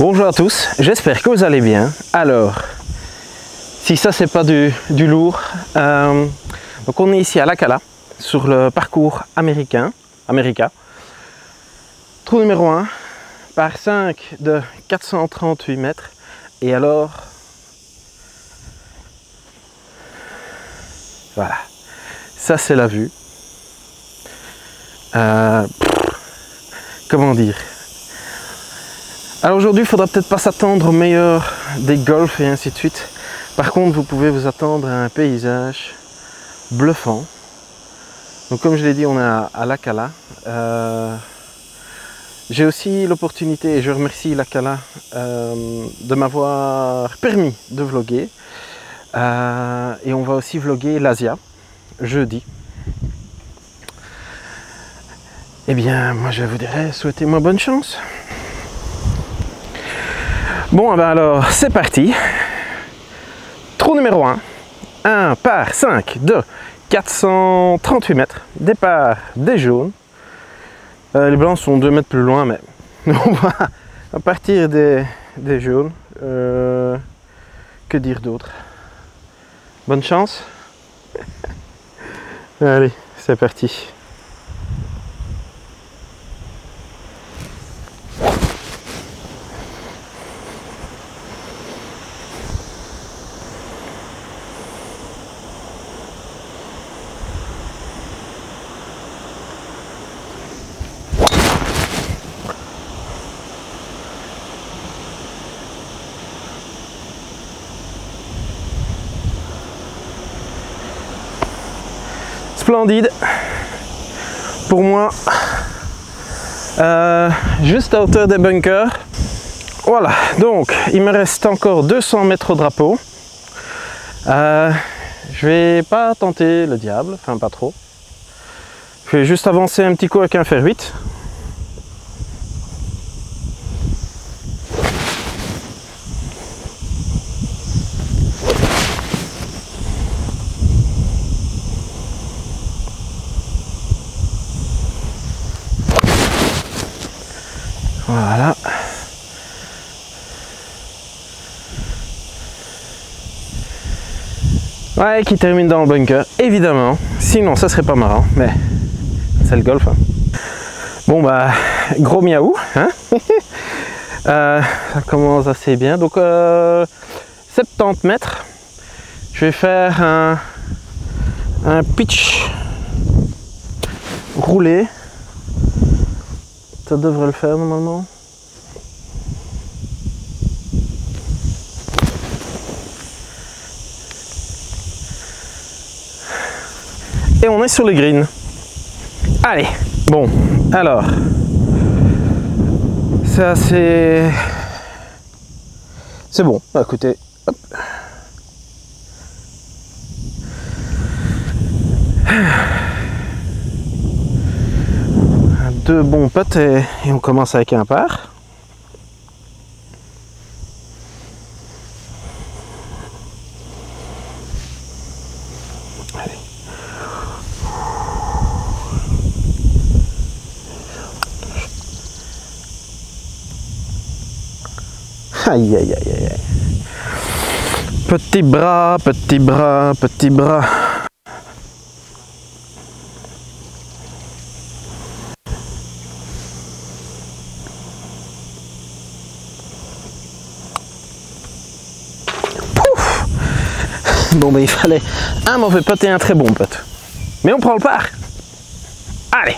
Bonjour à tous, j'espère que vous allez bien. Alors, si ça c'est pas du lourd, donc on est ici à La Cala, sur le parcours America. Trou numéro 1, par 5 de 438 mètres. Et alors, voilà, ça c'est la vue. Comment dire? Alors aujourd'hui, il ne faudra peut-être pas s'attendre au meilleur des golfs et ainsi de suite. Par contre, vous pouvez vous attendre à un paysage bluffant. Donc comme je l'ai dit, on est à La Cala. J'ai aussi l'opportunité, et je remercie La Cala, de m'avoir permis de vlogger. Et on va aussi vlogger l'Asia, jeudi. Eh bien, moi je vous dirais, souhaitez-moi bonne chance. Bon, ben alors, c'est parti. Trou numéro 1. 1 par 5 de 438 mètres. Départ des jaunes. Les blancs sont 2 mètres plus loin, mais on va partir des jaunes. Que dire d'autre? Bonne chance. Allez, c'est parti. Splendide pour moi, juste à hauteur des bunkers. Voilà, donc il me reste encore 200 mètres au drapeau. Je vais pas tenter le diable, enfin pas trop. Je vais juste avancer un petit coup avec un fer 8. Voilà. Ouais, qui termine dans le bunker, évidemment. Sinon, ça serait pas marrant, mais c'est le golf. Hein. Bon, bah, gros miaou. Hein. Ça commence assez bien. Donc, 70 mètres. Je vais faire un pitch roulé. Ça devrait le faire normalement. Et on est sur le green. Allez, bon, alors, ça c'est bon. Bah, écoutez, hop. Deux bons putts et on commence avec un par. Allez. Aïe aïe aïe aïe. Petit bras, petit bras, petit bras. Bon, ben il fallait un mauvais putt et un très bon putt. Mais on prend le par. Allez.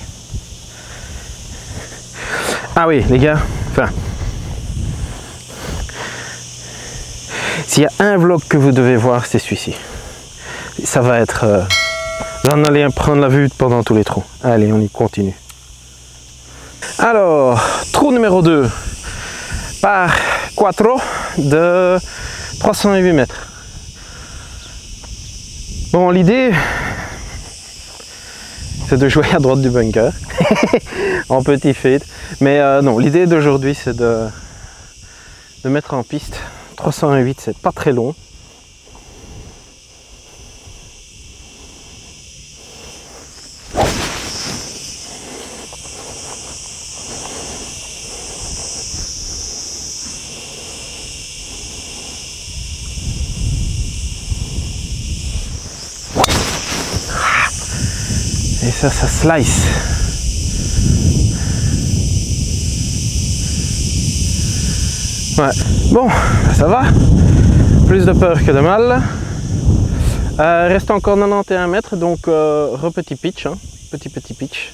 Ah oui, les gars. Enfin. S'il y a un vlog que vous devez voir, c'est celui-ci. Ça va être... Vous en allez prendre la vue pendant tous les trous. Allez, on y continue. Alors, trou numéro 2. Par 4 de 308 mètres. Bon, l'idée, c'est de jouer à droite du bunker, en petit fade. Mais non, l'idée d'aujourd'hui, c'est de mettre en piste. 308, c'est pas très long. Et ça slice. Ouais, bon, ça va. Plus de peur que de mal. Reste encore 91 mètres, donc petit pitch, hein. Petit pitch.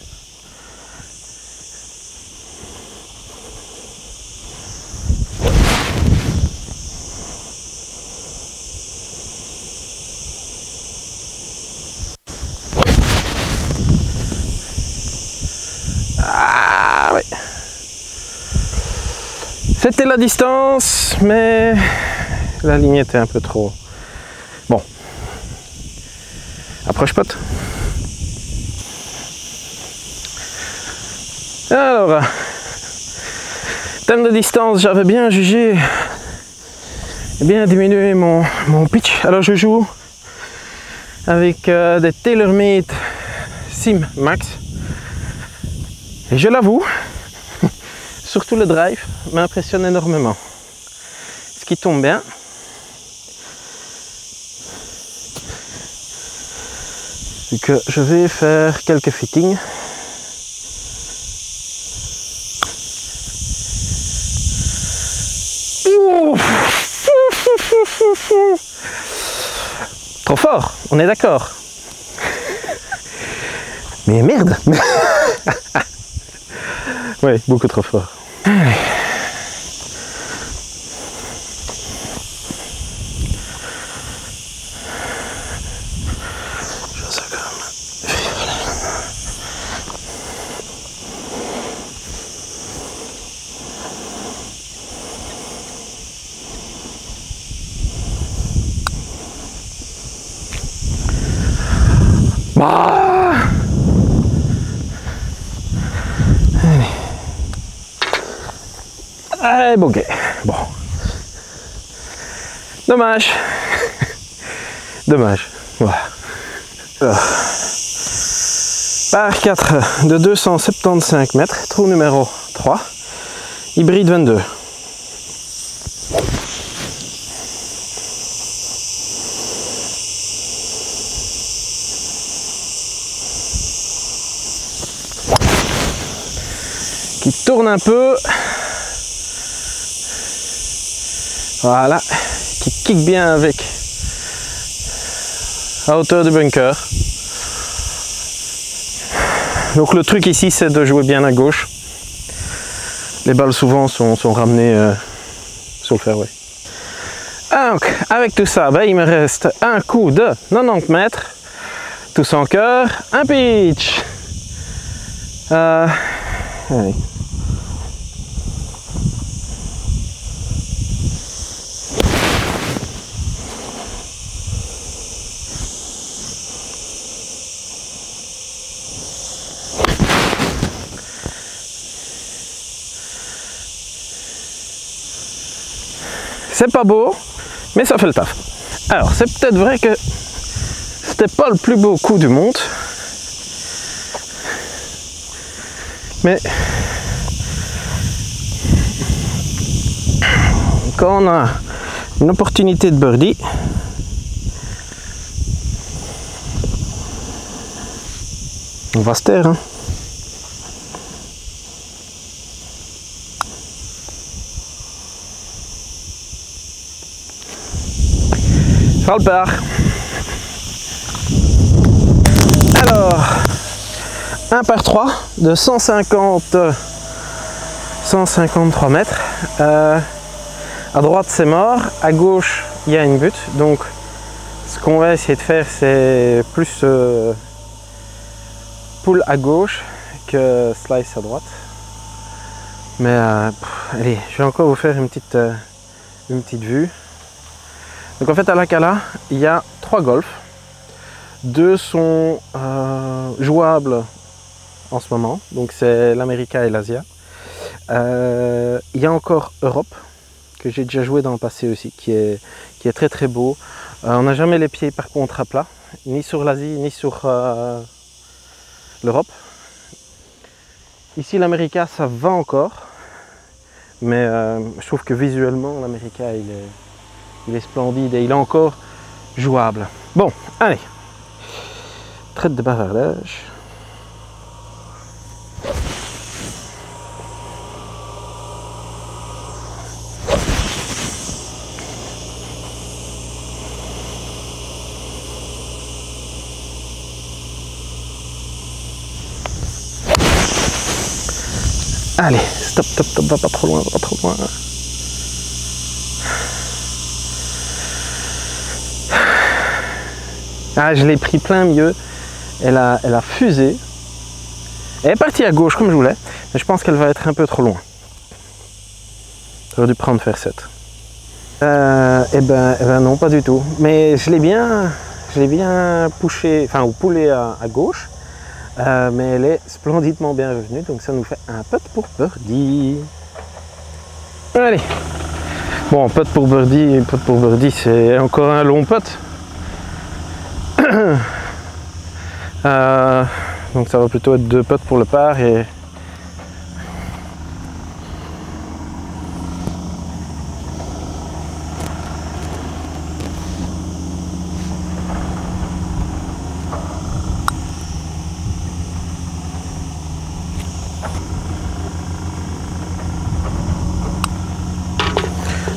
Ah ouais. C'était la distance, mais la ligne était un peu trop. Bon. Approche pote. Alors, terme de distance, j'avais bien jugé et bien diminué mon pitch. Alors je joue avec des TaylorMade Sim Max. Et je l'avoue, surtout le drive m'impressionne énormément. Ce qui tombe bien. Vu que je vais faire quelques fittings. Trop fort, on est d'accord. Mais merde. Oui, beaucoup trop fort. Allez. Je sais quand même. Bah. Allez. Allez, ok. Bon. Dommage. Dommage. Voilà. Par 4 de 275 mètres, trou numéro 3, hybride 22. Qui tourne un peu. Voilà. Qui kick bien avec à hauteur du bunker. Donc le truc ici c'est de jouer bien à gauche. Les balles souvent sont ramenées sur le fairway. Donc avec tout ça, ben, il me reste un coup de 90 mètres. Tout sans cœur, un pitch. Allez. C'est pas beau, mais ça fait le taf. Alors, c'est peut-être vrai que c'était pas le plus beau coup du monde. Mais quand on a une opportunité de birdie, on va se taire. Hein. Ça le part. Alors, 1 par 3 de 153 mètres. À droite c'est mort, à gauche il y a une butte. Donc ce qu'on va essayer de faire c'est plus pull à gauche que slice à droite. Mais allez, je vais encore vous faire une petite vue. Donc en fait à la Cala, il y a 3 golfs. 2 sont jouables en ce moment, donc c'est l'America et l'Asia. Il y a encore Europe, que j'ai déjà joué dans le passé aussi, qui est très très beau. On n'a jamais les pieds par contre à plat, ni sur l'Asie, ni sur l'Europe. Ici l'America ça va encore, mais je trouve que visuellement l'America il est splendide et il est encore jouable. Bon, allez, traite de bavardage. Allez, stop, stop, stop, va pas trop loin, va pas trop loin. Ah, je l'ai pris plein milieu. Elle a fusé. Elle est partie à gauche comme je voulais, mais je pense qu'elle va être un peu trop loin. J'aurais dû prendre faire 7. Eh ben non, pas du tout. Mais je l'ai bien poussé, enfin ou poulé à gauche. Mais elle est splendidement bien revenue, donc ça nous fait un putt pour birdie. Allez. Bon, putt pour birdie, c'est encore un long putt. Donc ça va plutôt être 2 putts pour le par et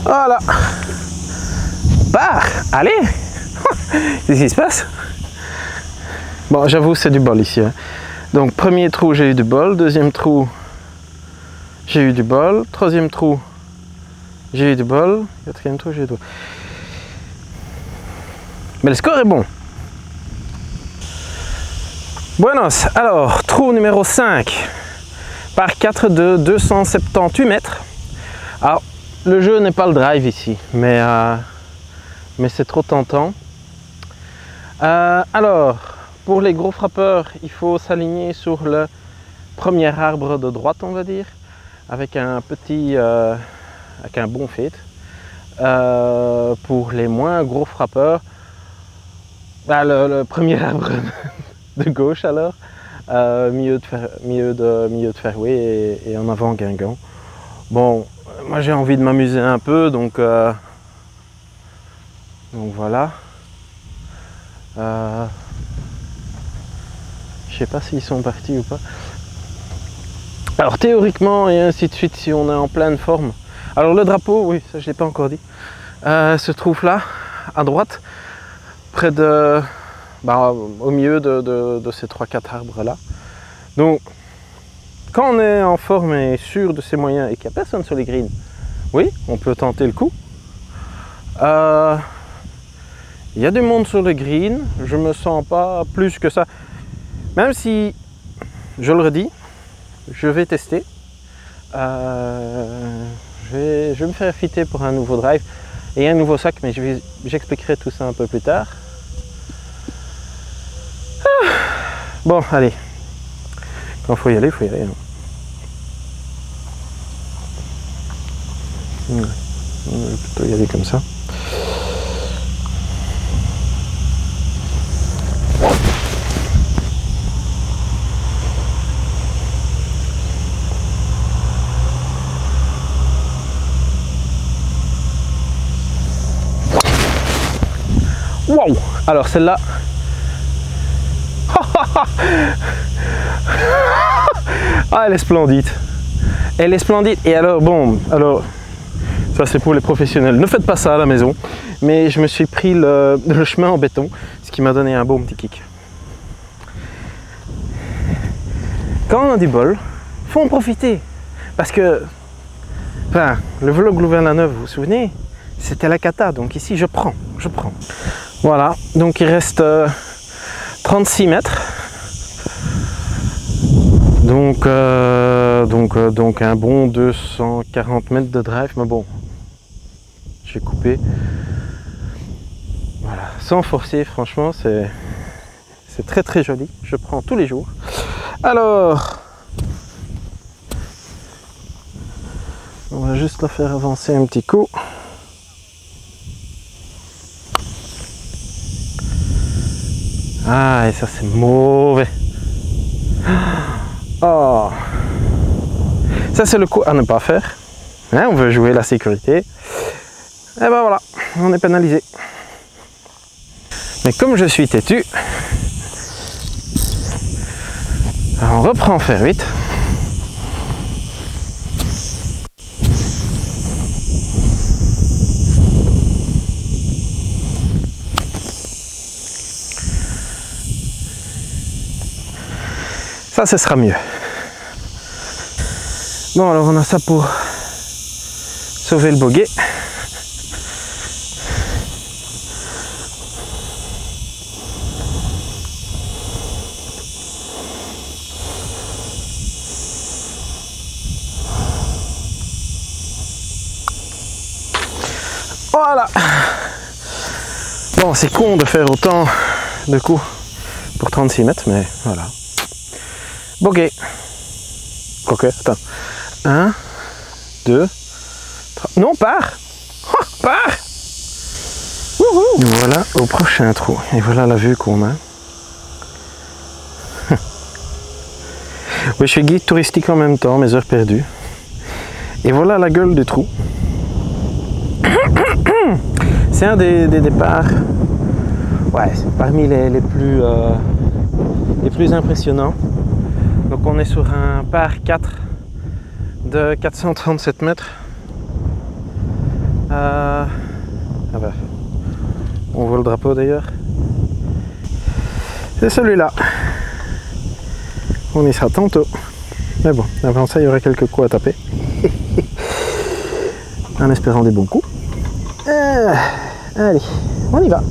voilà. Par, allez. Qu'est-ce qui se passe? Bon, j'avoue, c'est du bol ici. Hein. Donc, premier trou, j'ai eu du bol. Deuxième trou, j'ai eu du bol. Troisième trou, j'ai eu du bol. Quatrième trou, j'ai eu du bol. Mais le score est bon. Buenos. Alors, trou numéro 5 par 4 de 278 mètres. Alors, le jeu n'est pas le drive ici, mais c'est trop tentant. Alors, pour les gros frappeurs, il faut s'aligner sur le premier arbre de droite, on va dire, avec un petit, avec un bon fade. Pour les moins gros frappeurs, le premier arbre de gauche alors, milieu de fairway et en avant Guingamp. Bon, moi j'ai envie de m'amuser un peu, donc voilà. Je sais pas s'ils sont partis ou pas. Alors théoriquement et ainsi de suite, si on est en pleine forme. Alors le drapeau, oui, ça je l'ai pas encore dit, se trouve là, à droite, près de, au milieu de ces 3-4 arbres là. Donc quand on est en forme et sûr de ses moyens et qu'il n'y a personne sur les greens, oui, on peut tenter le coup. Il y a du monde sur le green, je me sens pas plus que ça. Même si, je le redis, je vais tester. Je vais me faire fitter pour un nouveau drive et un nouveau sac, mais j'expliquerai tout ça un peu plus tard. Bon, allez. Quand il faut y aller, il faut y aller. Hein. On va plutôt y aller comme ça. Wow! Alors celle-là. Ah, elle est splendide. Elle est splendide. Et alors, bon, alors, ça c'est pour les professionnels. Ne faites pas ça à la maison. Mais je me suis pris le chemin en béton, ce qui m'a donné un beau petit kick. Quand on a du bol, faut en profiter. Parce que, enfin, le vlog Louvain-la-Neuve, vous vous souvenez, c'était la cata. Donc ici, je prends. Voilà, donc il reste 36 mètres. Donc un bon 240 mètres de drive, mais bon, j'ai coupé. Voilà, sans forcer, franchement, c'est très très joli. Je prends tous les jours. Alors, on va juste la faire avancer un petit coup. Ah, et ça c'est mauvais. Oh. Ça c'est le coup à ne pas faire. Hein, on veut jouer la sécurité. Et ben voilà, on est pénalisé. Mais comme je suis têtu, on reprend faire 8. Ça, ce sera mieux. Bon, alors on a ça pour sauver le boguet. Voilà. Bon, c'est con de faire autant de coups pour 36 mètres, mais voilà. Boguet. Quoique, attends. 1, 2, 3. Non, pars. Oh, pars. Nous voilà au prochain trou. Et voilà la vue qu'on a. Oui, je suis guide touristique en même temps, mes heures perdues. Et voilà la gueule du trou. C'est un des départs, ouais, parmi les plus impressionnants. Donc on est sur un par 4 de 437 mètres. Ah bah, on voit le drapeau d'ailleurs. C'est celui-là. On y sera tantôt. Mais bon, avant ça, il y aura quelques coups à taper. En espérant des bons coups. Allez, on y va.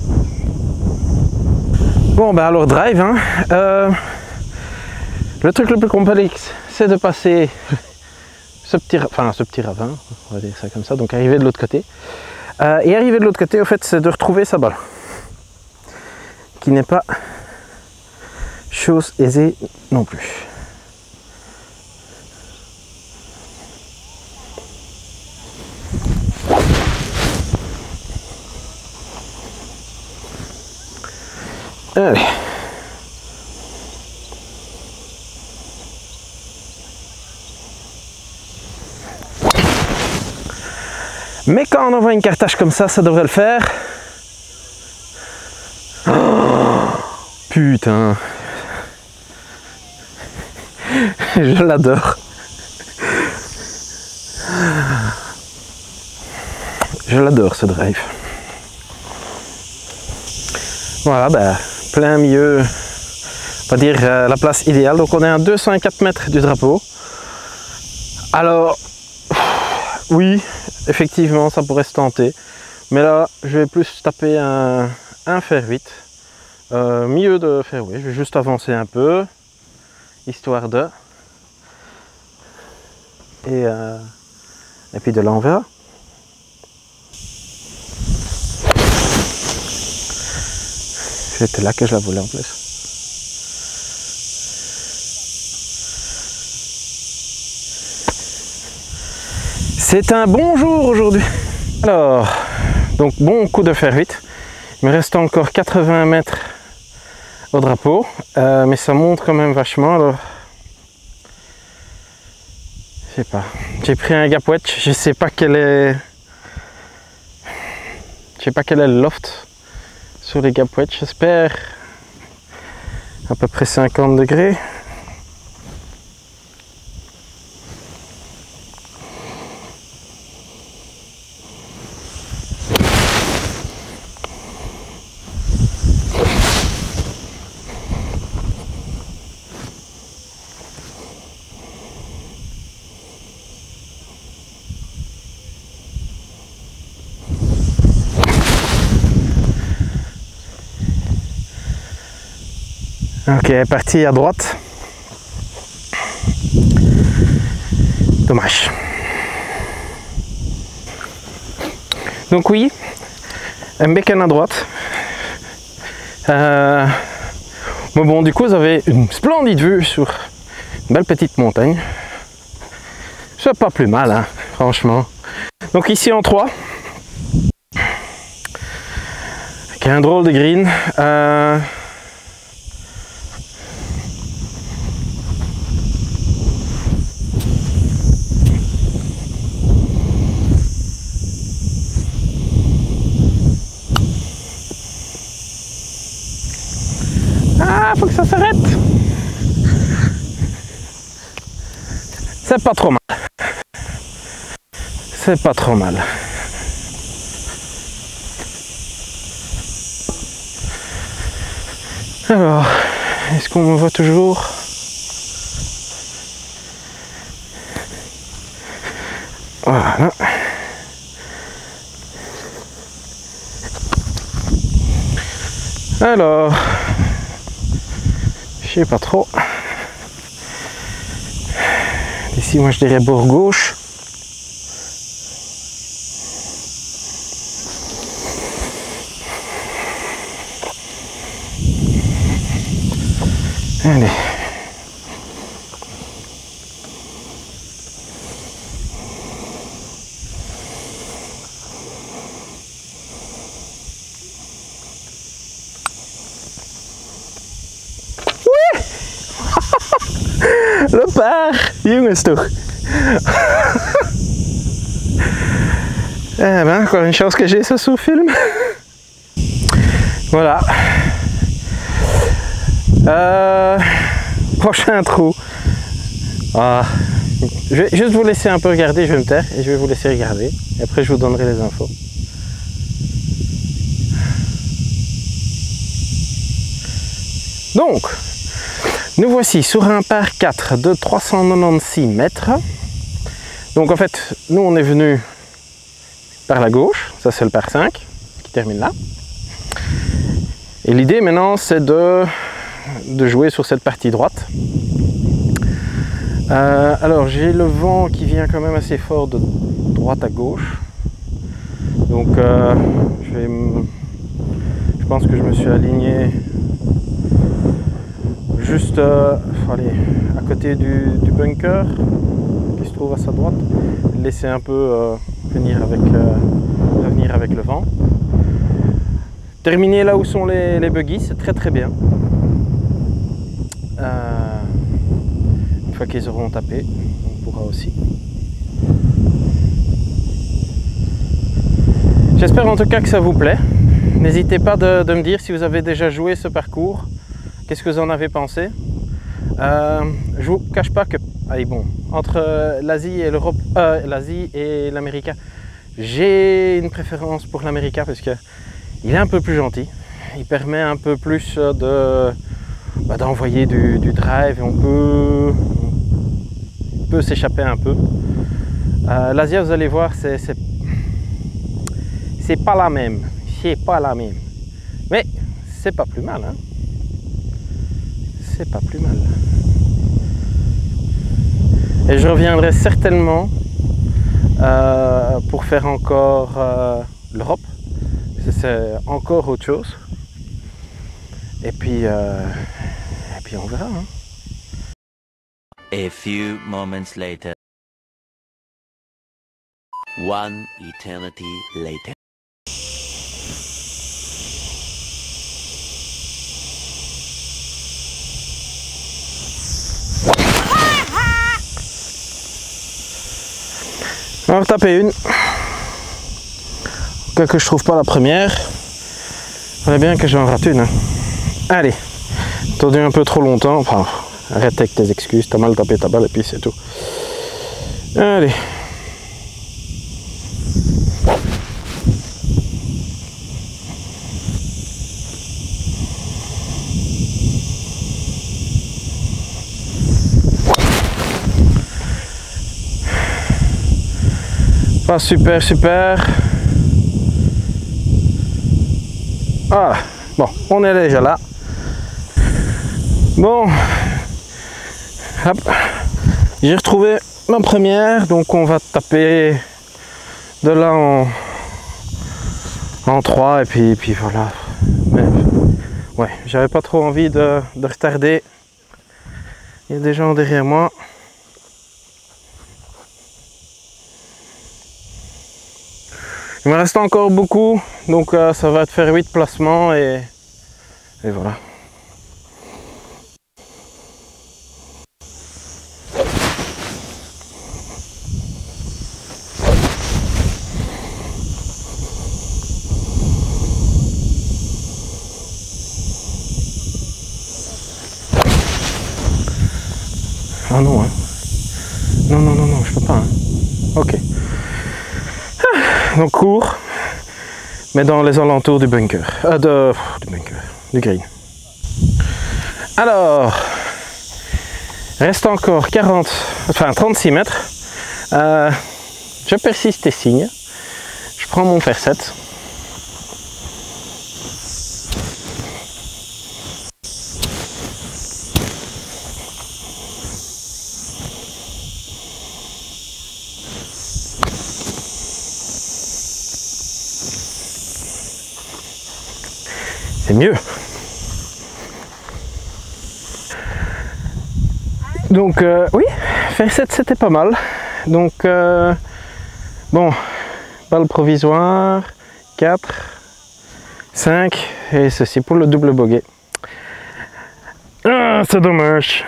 Bon, bah alors drive. Hein. Le truc le plus complexe, c'est de passer ce petit ravin, on va dire ça comme ça, donc arriver de l'autre côté. Et arriver de l'autre côté, au fait, c'est de retrouver sa balle. Qui n'est pas chose aisée non plus. Allez. Mais quand on envoie une cartache comme ça devrait le faire. Oh, putain. Je l'adore. Je l'adore ce drive. Voilà, ben, plein milieu, on va dire la place idéale. Donc on est à 204 mètres du drapeau. Alors, oui, effectivement, ça pourrait se tenter. Mais là, je vais plus taper un fer 8. Milieu de fairway. Je vais juste avancer un peu, histoire de. Et puis de là, on verra. C'était là que je la voulais en plus. C'est un bon jour aujourd'hui. Alors, donc bon coup de fer 8. Il me reste encore 80 mètres au drapeau, mais ça monte quand même vachement. Alors, je sais pas. J'ai pris un gap wedge. Je sais pas quel est. Je sais pas quel est le loft sur les gap wedge. J'espère à peu près 50 degrés. Ok, parti à droite. Dommage. Donc oui, un bécane à droite. Mais bon, du coup, vous avez une splendide vue sur une belle petite montagne. C'est pas plus mal, hein, franchement. Donc ici en 3. Avec un drôle de green. Ah, faut que ça s'arrête. C'est pas trop mal. C'est pas trop mal. Alors, est-ce qu'on me voit toujours? Voilà. Alors, je sais pas trop. Ici, moi je dirais bord gauche. Allez. Le paar, jongens toch. Eh ben, encore une chance que j'ai ça sur film. Voilà. Prochain trou. Ah. Je vais juste vous laisser un peu regarder, je vais me taire et je vais vous laisser regarder. Et après je vous donnerai les infos. Donc, nous voici sur un par 4 de 396 mètres. Donc en fait, nous on est venu par la gauche, ça c'est le par 5 qui termine là. Et l'idée maintenant c'est de jouer sur cette partie droite. Alors j'ai le vent qui vient quand même assez fort de droite à gauche. Donc je pense que je me suis aligné juste allez, à côté du bunker qui se trouve à sa droite. Laisser un peu revenir avec le vent. Terminer là où sont les buggies, c'est très très bien. Une fois qu'ils auront tapé, on pourra aussi. J'espère en tout cas que ça vous plaît. N'hésitez pas de me dire si vous avez déjà joué ce parcours. Qu'est-ce que vous en avez pensé? Je vous cache pas que, allez, bon, entre l'Asie et l'Europe, l'Asie et l'Américain, j'ai une préférence pour l'Américain parce que il est un peu plus gentil. Il permet un peu plus d'envoyer du drive et on peut s'échapper un peu. L'Asie, vous allez voir, c'est pas la même. C'est pas la même. Mais c'est pas plus mal, hein. C'est pas plus mal. Et je reviendrai certainement pour faire encore l'Europe. C'est encore autre chose. Et puis on verra. Hein. A few moments later. One eternity later. On va en taper une. Quoique que je trouve pas la première. Il faudrait bien que j'en rate une. Hein. Allez. Attendu un peu trop longtemps. Enfin, arrête avec tes excuses. T'as mal tapé ta balle et puis c'est tout. Allez. Pas super, super. Ah, bon, on est déjà là. Bon, hop, j'ai retrouvé ma première, donc on va taper de là en 3 et puis voilà. Mais, ouais, j'avais pas trop envie de retarder. Il y a des gens derrière moi. Il me reste encore beaucoup, donc ça va te faire 8 placements et voilà. Ah non, hein. Non, je peux pas. Hein. Ok. Donc court, mais dans les alentours du bunker, du green. Alors, reste encore 36 mètres. je persiste et signe. Je prends mon paire 7. C'est mieux. Donc oui, faire 7 c'était pas mal. Donc bon, balle provisoire, 4, 5 et ceci pour le double bogey. Ah, c'est dommage.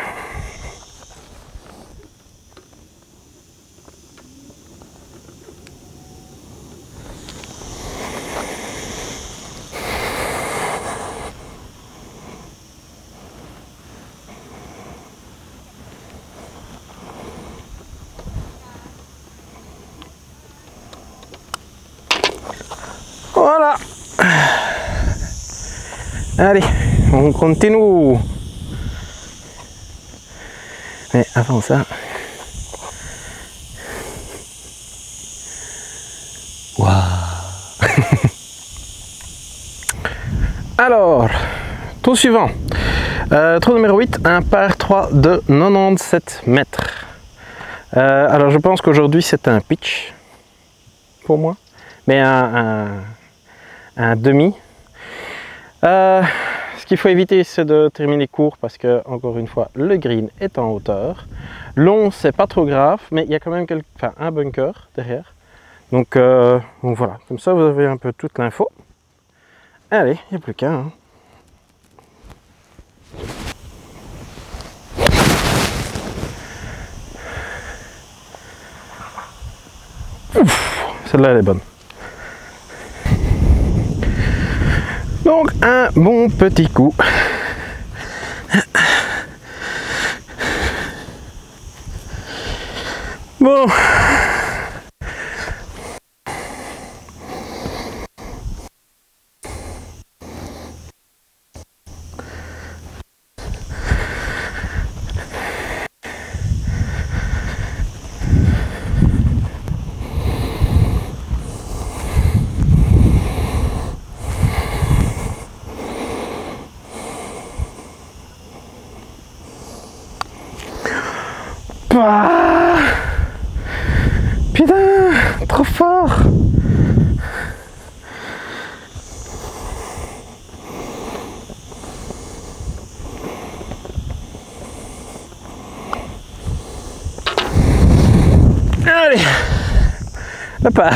Voilà. Allez, on continue. Mais avant ça... Waouh. Alors, tour suivant. Trou numéro 8, un par 3 de 97 mètres. Alors je pense qu'aujourd'hui c'est un pitch pour moi, mais un demi. Ce qu'il faut éviter c'est de terminer court parce que encore une fois le green est en hauteur. Long c'est pas trop grave mais il y a quand même un bunker derrière. Donc voilà, comme ça vous avez un peu toute l'info. Allez, il n'y a plus qu'un. Hein. Celle-là elle est bonne. Donc un bon petit coup. Bon. Ah, putain, trop fort. Allez, la part.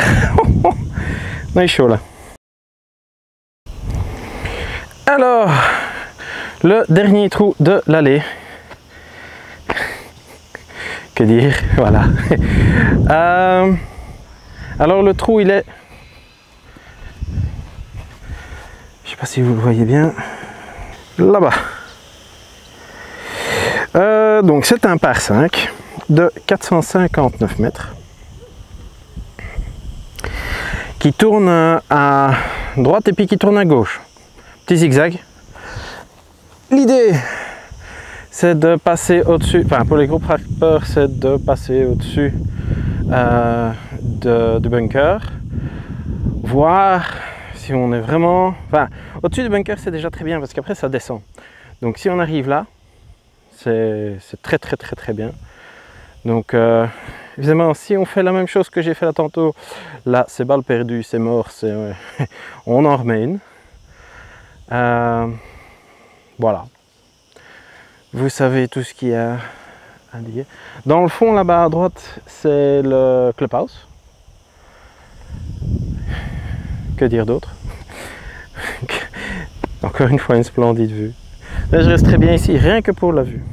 On est chaud là. Alors, le dernier trou de l'allée. Que dire, voilà. Alors le trou il est, je sais pas si vous le voyez bien, là-bas. Donc c'est un par 5 de 459 mètres qui tourne à droite et puis qui tourne à gauche. Petit zigzag. L'idée c'est de passer au-dessus, enfin pour les gros frappeurs, c'est de passer au-dessus du bunker, voir si on est vraiment... Enfin, au-dessus du bunker c'est déjà très bien parce qu'après ça descend. Donc si on arrive là, c'est très bien. Donc évidemment si on fait la même chose que j'ai fait là tantôt, là c'est balle perdue, c'est mort, on en remet une. Voilà. Vous savez tout ce qu'il y a à dire. Dans le fond, là-bas à droite, c'est le clubhouse. Que dire d'autre? Encore une fois, une splendide vue. Là, je resterai bien ici, rien que pour la vue.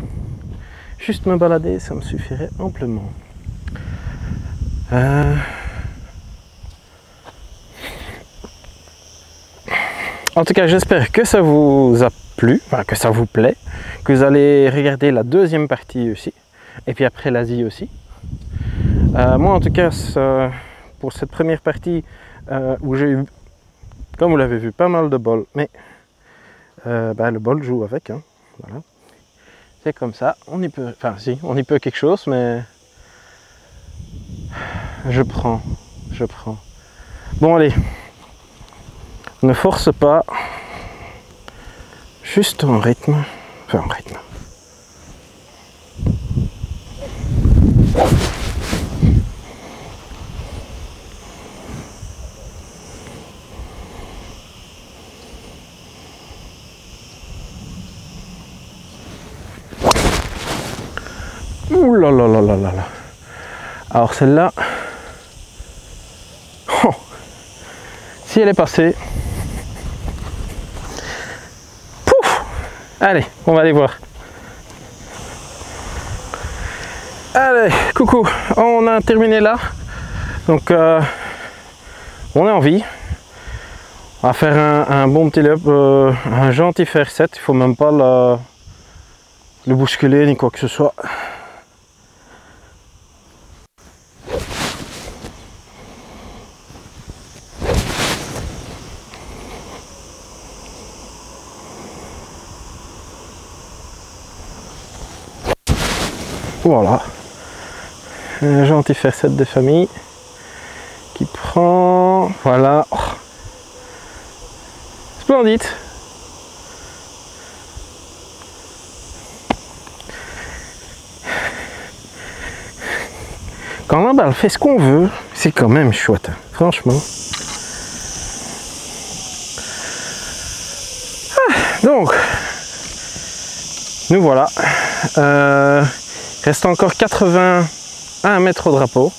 Juste me balader, ça me suffirait amplement. En tout cas, j'espère que ça vous a plu, enfin, que ça vous plaît, que vous allez regarder la deuxième partie aussi, et puis après l'Asie aussi. Moi en tout cas, pour cette première partie où j'ai eu, comme vous l'avez vu, pas mal de bol, mais le bol joue avec, hein, voilà. C'est comme ça, on y peut, enfin si, on y peut quelque chose, mais Je prends. Bon allez, ne force pas, juste en rythme, enfin en rythme. Ouh là là là là là là. Alors celle-là, oh, si elle est passée, pouf, allez, on va aller voir. Allez, coucou, on a terminé là, donc on est en vie. On va faire un bon petit up, un gentil faire 7, il faut même pas le bousculer ni quoi que ce soit. Voilà, un gentil faire 7 de famille qui prend, voilà, oh. Splendide. Quand la balle fait ce qu'on veut, c'est quand même chouette, hein, franchement. Ah, donc, nous voilà. Reste encore 81 mètres au drapeau.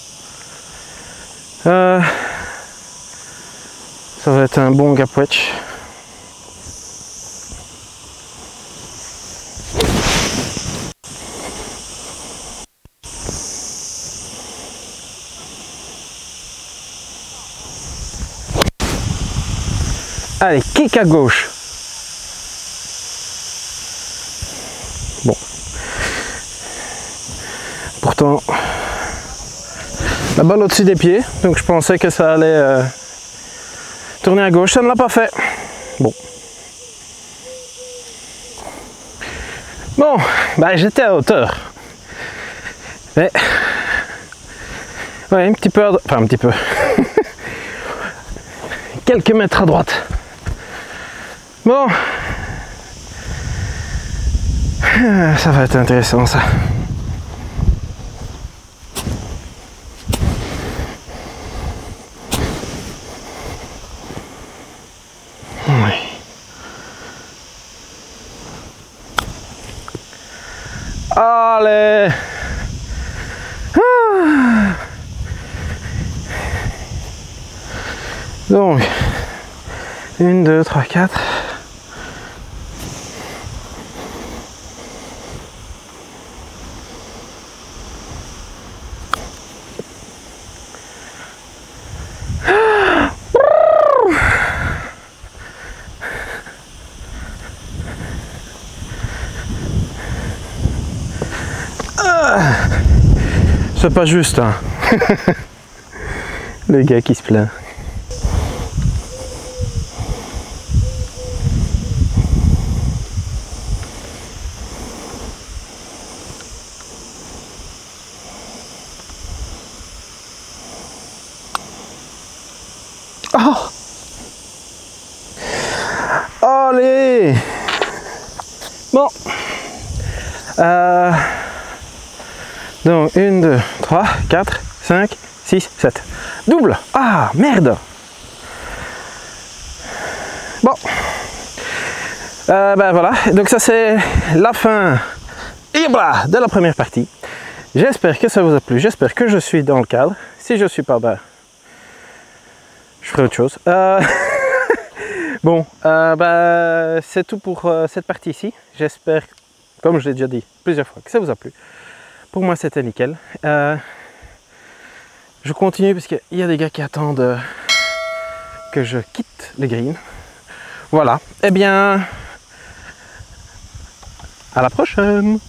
Ça va être un bon gapwetch. Allez, kick à gauche. Bon. Pourtant, la balle au-dessus des pieds, donc je pensais que ça allait tourner à gauche, ça ne l'a pas fait. Bon. Bon, bah j'étais à hauteur. Mais, ouais, un petit peu, enfin un petit peu. Quelques mètres à droite. Bon. Ça va être intéressant ça. Oui. Allez. Donc, 1, 2, 3, 4. C'est pas juste, hein. Le gars qui se plaint. Oh! Allez! Bon. Donc 1, 2, 3, 4, 5, 6, 7. Double! Ah, merde! Bon. Ben voilà, donc ça c'est la fin de la première partie. J'espère que ça vous a plu, j'espère que je suis dans le cadre. Si je ne suis pas, ben, je ferai autre chose. Bon, ben, c'est tout pour cette partie ici. J'espère, comme je l'ai déjà dit plusieurs fois, que ça vous a plu. Pour moi, c'était nickel. Je continue parce qu'il y a des gars qui attendent que je quitte le green. Voilà. Eh bien, à la prochaine!